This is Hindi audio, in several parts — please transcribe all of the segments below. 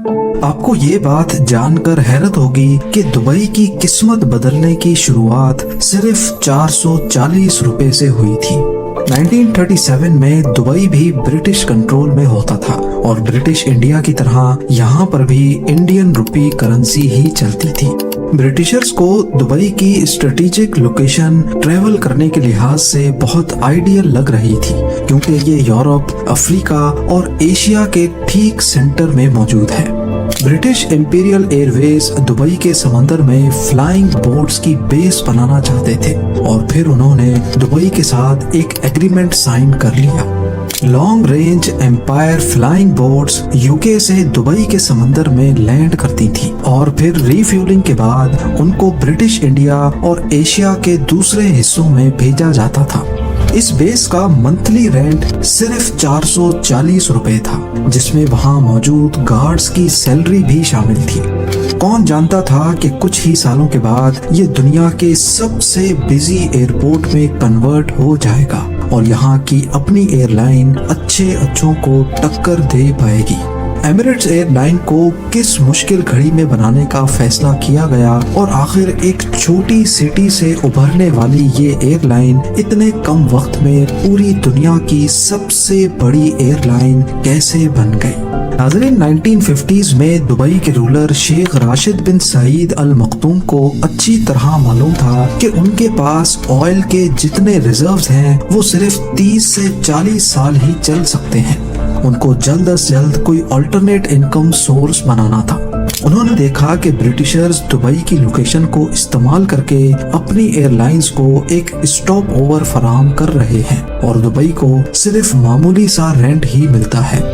आपको ये बात जानकर हैरत होगी कि दुबई की किस्मत बदलने की शुरुआत सिर्फ 440 रुपए से हुई थी। 1937 में दुबई भी ब्रिटिश कंट्रोल में होता था और ब्रिटिश इंडिया की तरह यहाँ पर भी इंडियन रुपी करेंसी ही चलती थी। ब्रिटिशर्स को दुबई की स्ट्रेटेजिक लोकेशन ट्रेवल करने के लिहाज से बहुत आइडियल लग रही थी, क्योंकि ये यूरोप, अफ्रीका और एशिया के ठीक सेंटर में मौजूद है। ब्रिटिश इंपीरियल एयरवेज दुबई के समंदर में फ्लाइंग बोट्स की बेस बनाना चाहते थे और फिर उन्होंने दुबई के साथ एक एग्रीमेंट साइन कर लिया। Long range empire flying boats UK से दुबई के समंदर में लैंड करती थी और फिर रिफ्यूलिंग के बाद उनको ब्रिटिश इंडिया और एशिया के दूसरे हिस्सों में भेजा जाता था। इस बेस का मंथली रेंट सिर्फ 440 रुपए था, जिसमें वहां मौजूद गार्ड्स की सैलरी भी शामिल थी। कौन जानता था कि कुछ ही सालों के बाद ये दुनिया के सबसे बिजी एयरपोर्ट में कन्वर्ट हो जाएगा और यहाँ की अपनी एयरलाइन अच्छों को टक्कर दे पाएगी। एमिरेट्स एयरलाइन को किस मुश्किल घड़ी में बनाने का फैसला किया गया और आखिर एक छोटी सिटी से उभरने वाली ये एयरलाइन इतने कम वक्त में पूरी दुनिया की सबसे बड़ी एयरलाइन कैसे बन गई? नाज़रीन, 1950s में दुबई के रूलर शेख राशिद बिन सईद अल मखदूम को अच्छी तरह मालूम था कि उनके पास ऑयल के जितने रिजर्व्स हैं वो सिर्फ 30 से 40 साल ही चल सकते हैं। उनको जल्द से जल्द कोई अल्टरनेट इनकम सोर्स बनाना था। उन्होंने देखा कि ब्रिटिशर्स दुबई की लोकेशन को इस्तेमाल करके अपनी एयरलाइंस को एक स्टॉप ओवर फराहम कर रहे हैं और दुबई को सिर्फ मामूली सा रेंट ही मिलता है।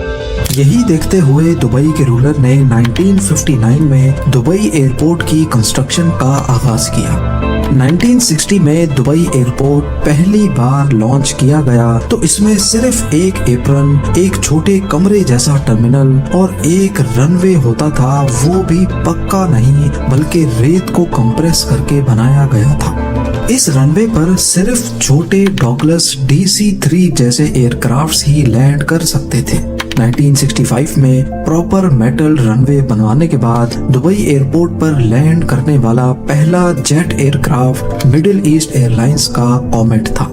यही देखते हुए दुबई के रूलर ने 1959 में दुबई एयरपोर्ट की कंस्ट्रक्शन का आगाज किया। 1960 में दुबई एयरपोर्ट पहली बार लॉन्च किया गया तो इसमें सिर्फ एक एप्रन, एक छोटे कमरे जैसा टर्मिनल और एक रनवे होता था, वो भी पक्का नहीं बल्कि रेत को कंप्रेस करके बनाया गया था। इस रनवे पर सिर्फ छोटे डॉगलस DC-3 जैसे एयरक्राफ्ट्स ही लैंड कर सकते थे। 1965 में प्रॉपर मेटल रनवे बनवाने के बाद दुबई एयरपोर्ट पर लैंड करने वाला पहला jet aircraft middle east airlines का कॉमेट था।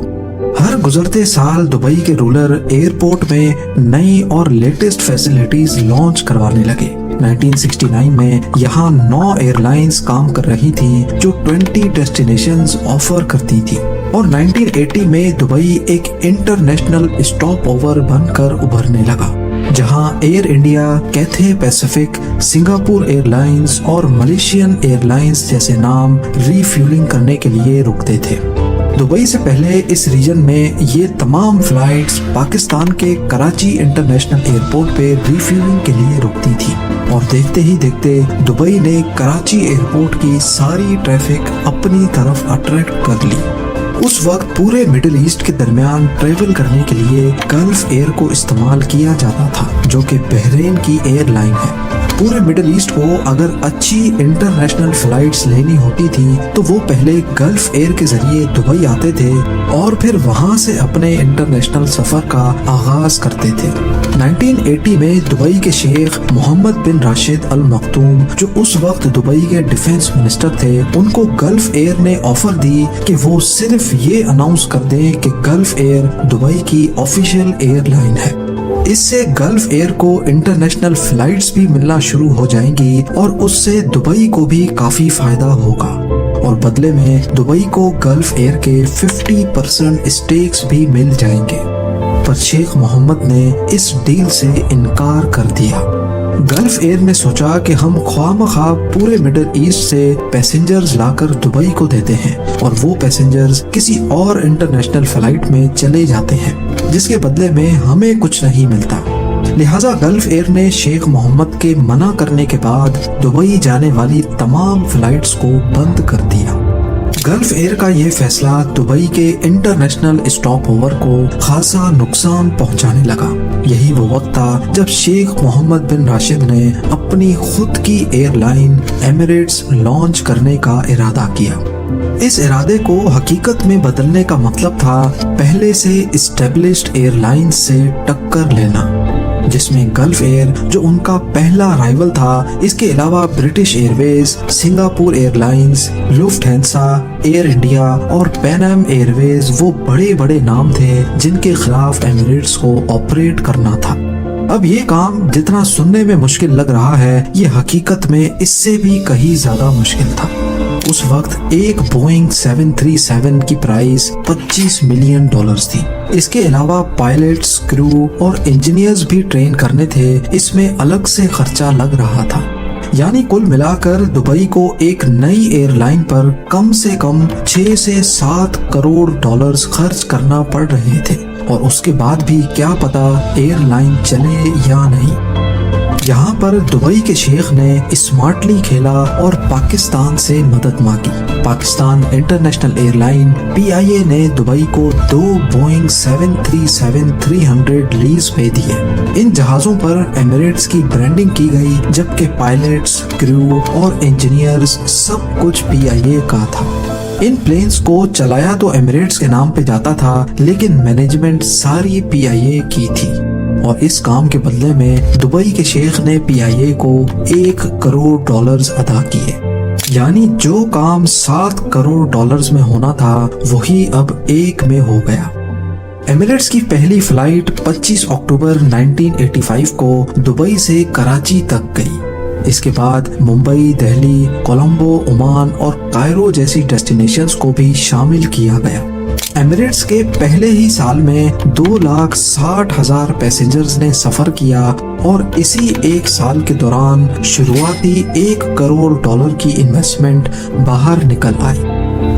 हर गुजरते साल दुबई के रूलर एयरपोर्ट में नई और लेटेस्ट फैसिलिटीज लॉन्च करवाने लगे। 1969 में यहाँ 9 एयरलाइंस काम कर रही थी जो 20 डेस्टिनेशंस ऑफर करती थी और 1980 में दुबई एक इंटरनेशनल स्टॉप ओवर बनकर उभरने लगा, जहां air India, Cathay Pacific, Singapore airlines और मलेशियन एयरलाइंस जैसे नाम रिफ्यूलिंग करने के लिए रुकते थे। दुबई से पहले इस रीजन में ये तमाम फ्लाइट्स पाकिस्तान के कराची इंटरनेशनल एयरपोर्ट पे रिफ्यूलिंग के लिए रुकती थी और देखते ही देखते दुबई ने कराची एयरपोर्ट की सारी ट्रैफिक अपनी तरफ अट्रैक्ट कर ली। उस वक्त पूरे मिडिल ईस्ट के दरमियान ट्रेवल करने के लिए गल्फ एयर को इस्तेमाल किया जाता था, जो कि बहरीन की एयरलाइन है। पूरे मिडिल ईस्ट को अगर अच्छी इंटरनेशनल फ्लाइट्स लेनी होती थी तो वो पहले गल्फ एयर के जरिए दुबई आते थे और फिर वहां से अपने इंटरनेशनल सफर का आगाज करते थे। 1980 में दुबई के शेख मोहम्मद बिन राशिद अल मखदूम, जो उस वक्त दुबई के डिफेंस मिनिस्टर थे, उनको गल्फ एयर ने ऑफर दी कि वो सिर्फ ये अनाउंस कर दें कि गल्फ एयर दुबई की ऑफिशियल एयरलाइन है। इससे गल्फ एयर को इंटरनेशनल फ्लाइट्स भी मिलना शुरू हो जाएंगी और उससे दुबई को भी काफी फायदा होगा और बदले में दुबई को गल्फ एयर के 50% स्टेक्स भी मिल जाएंगे। पर शेख मोहम्मद ने इस डील से इनकार कर दिया। गल्फ एयर ने सोचा कि हम ख्वामख्वाह पूरे मिडिल ईस्ट से पैसेंजर्स लाकर दुबई को देते हैं और वो पैसेंजर्स किसी और इंटरनेशनल फ्लाइट में चले जाते हैं, जिसके बदले में हमें कुछ नहीं मिलता। लिहाजा गल्फ एयर ने शेख मोहम्मद के मना करने के बाद दुबई जाने वाली तमाम फ्लाइट्स को बंद कर दिया। गल्फ एयर का ये फैसला दुबई के इंटरनेशनल स्टॉप ओवर को खासा नुकसान पहुंचाने लगा। यही वो वक्त था जब शेख मोहम्मद बिन राशिद ने अपनी खुद की एयरलाइन एमिरेट्स लॉन्च करने का इरादा किया। इस इरादे को हकीकत में बदलने का मतलब था पहले से एस्टेब्लिश्ड एयरलाइंस से टक्कर लेना। जिसमें गल्फ एयर जो उनका पहला राइवल था, इसके अलावा British Airways, Singapore Airlines, Lufthansa, Air India और पैन एम एयरवेज वो बड़े बड़े नाम थे जिनके खिलाफ एमिरेट्स को ऑपरेट करना था। अब ये काम जितना सुनने में मुश्किल लग रहा है, ये हकीकत में इससे भी कहीं ज्यादा मुश्किल था। उस वक्त एक बोइंग 737 की प्राइस $25 मिलियन थी। इसके अलावा पायलट्स, क्रू और इंजीनियर्स भी ट्रेन करने थे, इसमें अलग से खर्चा लग रहा था। यानी कुल मिलाकर दुबई को एक नई एयरलाइन पर कम से कम 6 से 7 करोड़ डॉलर्स खर्च करना पड़ रहे थे, और उसके बाद भी क्या पता एयरलाइन चले या नहीं। यहाँ पर दुबई के शेख ने स्मार्टली खेला और पाकिस्तान से मदद मांगी। पाकिस्तान इंटरनेशनल एयरलाइन PIA ने दुबई को 2 बोइंग 737-300 लीज पे दिए। इन जहाजों पर एमिरेट्स की ब्रांडिंग की गई, जबकि पायलट्स, क्रू और इंजीनियर्स सब कुछ PIA का था। इन प्लेन्स को चलाया तो एमिरेट्स के नाम पे जाता था, लेकिन मैनेजमेंट सारी PIA की थी, और इस काम के बदले में दुबई के शेख ने PIA को $1 करोड़ अदा किए। यानी जो काम $7 करोड़ में होना था, वही अब 1 में हो गया। एमिरेट्स की पहली फ्लाइट 25 अक्टूबर 1985 को दुबई से कराची तक गई। इसके बाद मुंबई, दिल्ली, कोलंबो, ओमान और कायरो जैसी डेस्टिनेशंस को भी शामिल किया गया। एमिरेट्स के पहले ही साल में 2,60,000 पैसेंजर्स ने सफर किया, और इसी एक साल के दौरान शुरुआती $1 करोड़ की इन्वेस्टमेंट बाहर निकल आई।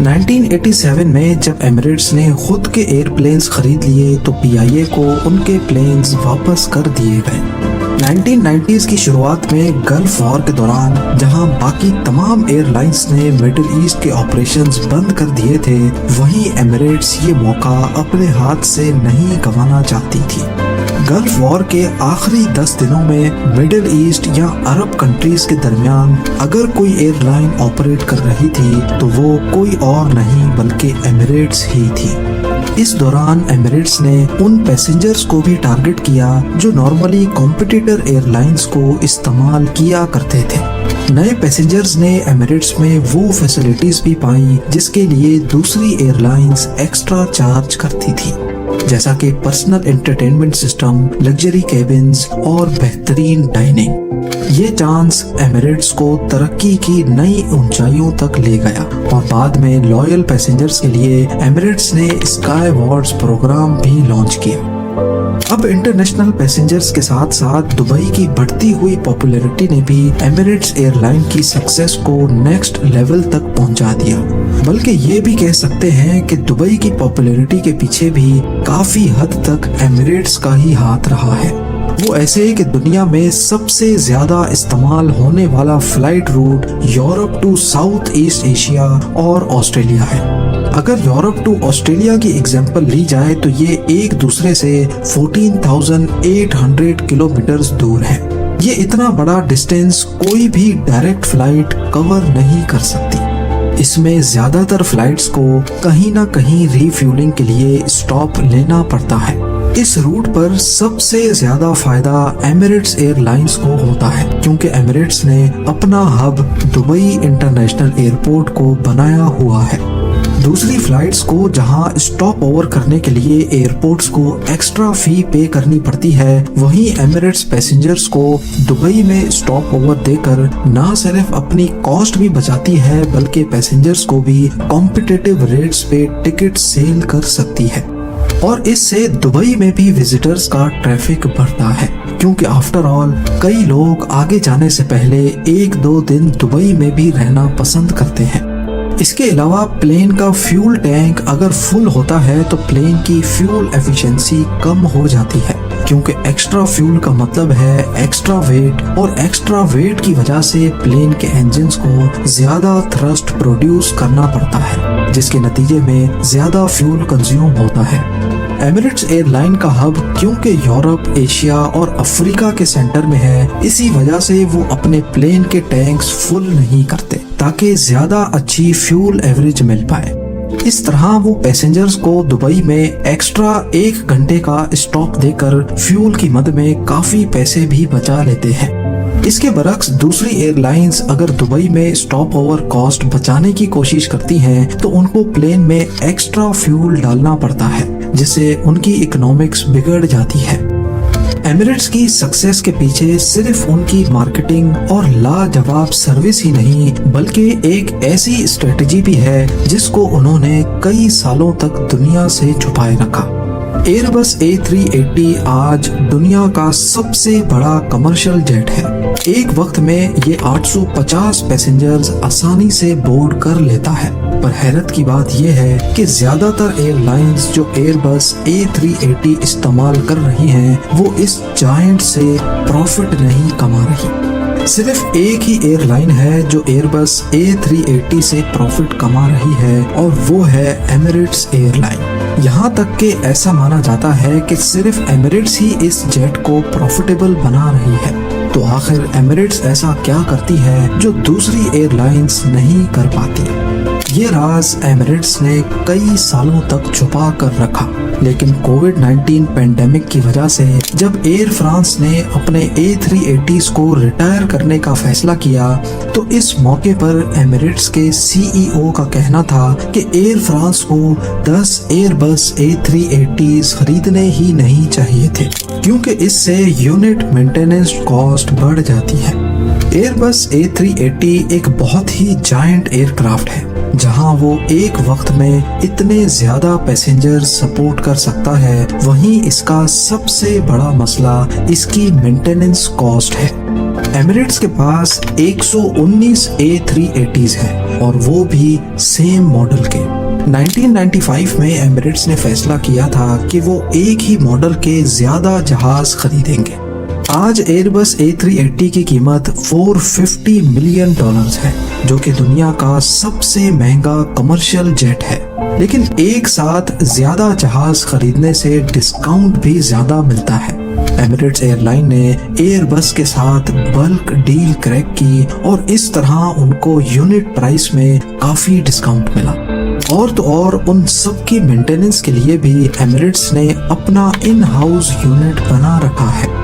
1987 में जब एमिरेट्स ने खुद के एयरप्लेन्स खरीद लिए तो PIA को उनके प्लेन्स वापस कर दिए गए। 1990s की शुरुआत में गल्फ वॉर के दौरान जहां बाकी तमाम एयरलाइंस ने मिडिल ईस्ट के ऑपरेशंस बंद कर दिए थे, वहीं एमिरेट्स ये मौका अपने हाथ से नहीं गंवाना चाहती थी। गल्फ वॉर के आखिरी 10 दिनों में मिडिल ईस्ट या अरब कंट्रीज के दरमियान अगर कोई एयरलाइन ऑपरेट कर रही थी तो वो कोई और नहीं बल्कि एमिरेट्स ही थी। इस दौरान एमिरेट्स ने उन पैसेंजर्स को भी टारगेट किया जो नॉर्मली कॉम्पिटिटर एयरलाइंस को इस्तेमाल किया करते थे। नए पैसेंजर्स ने एमिरेट्स में वो फैसिलिटीज भी पाई जिसके लिए दूसरी एयरलाइंस एक्स्ट्रा चार्ज करती थी, जैसा कि personal entertainment system, luxury cabins और बेहतरीन डाइनिंग। ये चांस एमिरेट्स को तरक्की की नई ऊंचाइयों तक ले गया, और बाद में लॉयल पैसेंजर्स के लिए एमिरेट्स ने स्काई अवार्ड्स प्रोग्राम भी लॉन्च किया। अब इंटरनेशनल पैसेंजर्स के साथ साथ दुबई की बढ़ती हुई पॉपुलैरिटी ने भी एमिरेट्स एयरलाइन की सक्सेस को नेक्स्ट लेवल तक पहुंचा दिया। बल्कि ये भी कह सकते हैं कि दुबई की पॉपुलैरिटी के पीछे भी काफी हद तक एमिरेट्स का ही हाथ रहा है। वो ऐसे है कि दुनिया में सबसे ज्यादा इस्तेमाल होने वाला flight route Europe to South East Asia और ऑस्ट्रेलिया है। अगर यूरोप टू ऑस्ट्रेलिया की एग्जांपल ली जाए तो ये एक दूसरे से 14,800 किलोमीटर दूर है। ये इतना बड़ा डिस्टेंस कोई भी डायरेक्ट फ्लाइट कवर नहीं कर सकती। इसमें ज्यादातर फ्लाइट्स को कहीं ना कहीं रिफ्यूलिंग के लिए स्टॉप लेना पड़ता है। इस रूट पर सबसे ज्यादा फायदा एमिरेट्स एयरलाइंस को होता है, क्योंकि एमिरेट्स ने अपना हब दुबई इंटरनेशनल एयरपोर्ट को बनाया हुआ है। दूसरी फ्लाइट्स को जहां स्टॉप ओवर करने के लिए एयरपोर्ट्स को एक्स्ट्रा फी पे करनी पड़ती है, वहीं एमिरेट्स पैसेंजर्स को दुबई में स्टॉप ओवर देकर न सिर्फ अपनी कॉस्ट भी बचाती है बल्कि पैसेंजर्स को भी कॉम्पिटिटिव रेट्स पे टिकट सेल कर सकती है। और इससे दुबई में भी विजिटर्स का ट्रैफिक बढ़ता है, क्योंकि आफ्टर ऑल कई लोग आगे जाने से पहले 1-2 दिन दुबई में भी रहना पसंद करते हैं। इसके अलावा प्लेन का फ्यूल टैंक अगर फुल होता है तो प्लेन की फ्यूल एफिशिएंसी कम हो जाती है, क्योंकि एक्स्ट्रा फ्यूल का मतलब है एक्स्ट्रा वेट, और एक्स्ट्रा वेट की वजह से प्लेन के इंजन्स को ज्यादा थ्रस्ट प्रोड्यूस करना पड़ता है, जिसके नतीजे में ज्यादा फ्यूल कंज्यूम होता है। एमिरेट्स एयरलाइन का हब क्योंकि यूरोप, एशिया और अफ्रीका के सेंटर में है, इसी वजह से वो अपने प्लेन के टैंक्स फुल नहीं करते ताकि ज्यादा अच्छी फ्यूल एवरेज मिल पाए। इस तरह वो पैसेंजर्स को दुबई में एक्स्ट्रा 1 घंटे का स्टॉप देकर फ्यूल की मद में काफी पैसे भी बचा लेते हैं। इसके बरक्स दूसरी एयरलाइंस अगर दुबई में स्टॉप ओवर कॉस्ट बचाने की कोशिश करती हैं तो उनको प्लेन में एक्स्ट्रा फ्यूल डालना पड़ता है, जिससे उनकी इकोनॉमिक्स बिगड़ जाती है। एमिरेट्स की सक्सेस के पीछे सिर्फ उनकी मार्केटिंग और लाजवाब सर्विस ही नहीं बल्कि एक ऐसी स्ट्रेटजी भी है जिसको उन्होंने कई सालों तक दुनिया से छुपाए रखा। एयरबस A380 आज दुनिया का सबसे बड़ा कमर्शियल जेट है। एक वक्त में ये 850 पैसेंजर्स आसानी से बोर्ड कर लेता है। पर हैरत की बात यह है कि ज्यादातर एयरलाइंस जो एयरबस A380 इस्तेमाल कर रही हैं, वो इस जायंट से प्रॉफिट नहीं कमा रही। सिर्फ एक ही एयरलाइन है जो एयरबस A380 से प्रॉफिट कमा रही है और वो है एमिरेट्स एयरलाइन। यहाँ तक कि ऐसा माना जाता है कि सिर्फ एमिरेट्स ही इस जेट को प्रॉफिटेबल बना रही है। तो आखिर एमिरेट्स ऐसा क्या करती है जो दूसरी एयरलाइंस नहीं कर पाती? ये राज एमिरेट्स ने कई सालों तक छुपा कर रखा, लेकिन कोविड-19 पेंडेमिक की वजह से जब एयर फ्रांस ने अपने A380s को रिटायर करने का फैसला किया तो इस मौके पर एमिरेट्स के CEO का कहना था कि एयर फ्रांस को 10 एयरबस A380s खरीदने ही नहीं चाहिए थे, क्योंकि इससे यूनिट मेंटेनेंस कॉस्ट बढ़ जाती है। एयरबस A380 एक बहुत ही जायंट एयरक्राफ्ट है, जहां वो एक वक्त में इतने ज्यादा पैसेंजर सपोर्ट कर सकता है। वहीं इसका सबसे बड़ा मसला इसकी मेंटेनेंस कॉस्ट है। एमिरेट्स के पास 119 A380s हैं और वो भी सेम मॉडल के। 1995 में एमिरेट्स ने फैसला किया था कि वो एक ही मॉडल के ज्यादा जहाज खरीदेंगे। आज एयरबस A380 की कीमत $450 मिलियन है, जो कि दुनिया का सबसे महंगा कमर्शियल जेट है। लेकिन एक साथ ज्यादा जहाज खरीदने से डिस्काउंट भी ज्यादा मिलता है। एमिरेट्स एयरलाइन ने एयरबस के साथ बल्क डील क्रैक की और इस तरह उनको यूनिट प्राइस में काफी डिस्काउंट मिला। और तो और उन सब की मेंटेनेंस के लिए भी एमिरेट्स ने अपना इन हाउस यूनिट बना रखा है।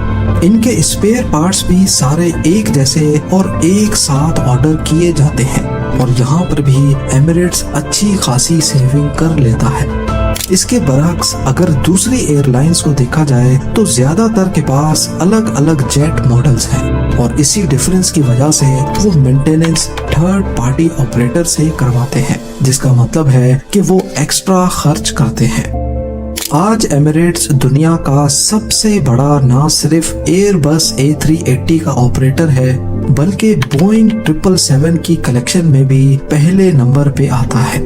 इनके स्पेयर पार्ट्स भी सारे एक जैसे और एक साथ ऑर्डर किए जाते हैं और यहाँ पर भी एमिरेट्स अच्छी खासी सेविंग कर लेता है। इसके बरक्स अगर दूसरी एयरलाइंस को देखा जाए तो ज्यादातर के पास अलग अलग जेट मॉडल्स हैं और इसी डिफरेंस की वजह से वो मेंटेनेंस थर्ड पार्टी ऑपरेटर से करवाते हैं, जिसका मतलब है कि वो एक्स्ट्रा खर्च करते हैं। आज एमिरेट्स दुनिया का सबसे बड़ा न सिर्फ एयरबस A380 का ऑपरेटर है बल्कि बोइंग 777 की कलेक्शन में भी पहले नंबर पे आता है।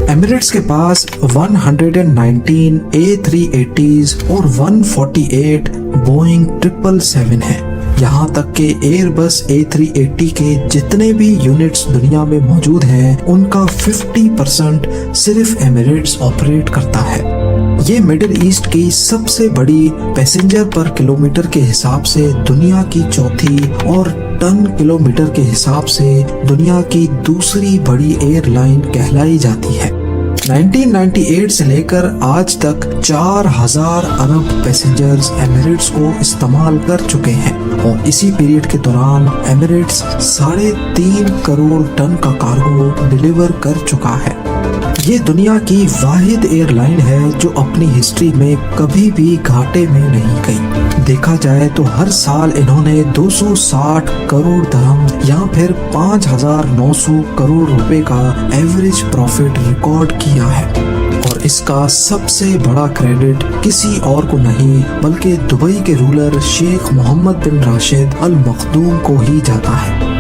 एमिरेट्स के पास 119 A380s और 148 बोइंग 777 है। यहाँ तक कि एयरबस A380 के जितने भी यूनिट्स दुनिया में मौजूद हैं उनका 50% सिर्फ एमिरेट्स ऑपरेट करता है। ये मिडिल ईस्ट की सबसे बड़ी पैसेंजर पर किलोमीटर के हिसाब से दुनिया की चौथी और टन किलोमीटर के हिसाब से दुनिया की दूसरी बड़ी एयरलाइन कहलाई जाती है। 1998 से लेकर आज तक 4000 अरब पैसेंजर्स एमिरेट्स को इस्तेमाल कर चुके हैं और इसी पीरियड के दौरान एमिरेट्स 3.5 करोड़ टन का कार्गो डिलीवर कर चुका है। ये दुनिया की वाहिद एयरलाइन है जो अपनी हिस्ट्री में कभी भी घाटे में नहीं गई। देखा जाए तो हर साल इन्होंने 260 करोड़ दरहम या फिर 5,900 करोड़ रुपए का एवरेज प्रॉफिट रिकॉर्ड किया है और इसका सबसे बड़ा क्रेडिट किसी और को नहीं बल्कि दुबई के रूलर शेख मोहम्मद बिन राशिद अल मखदूम को ही जाता है।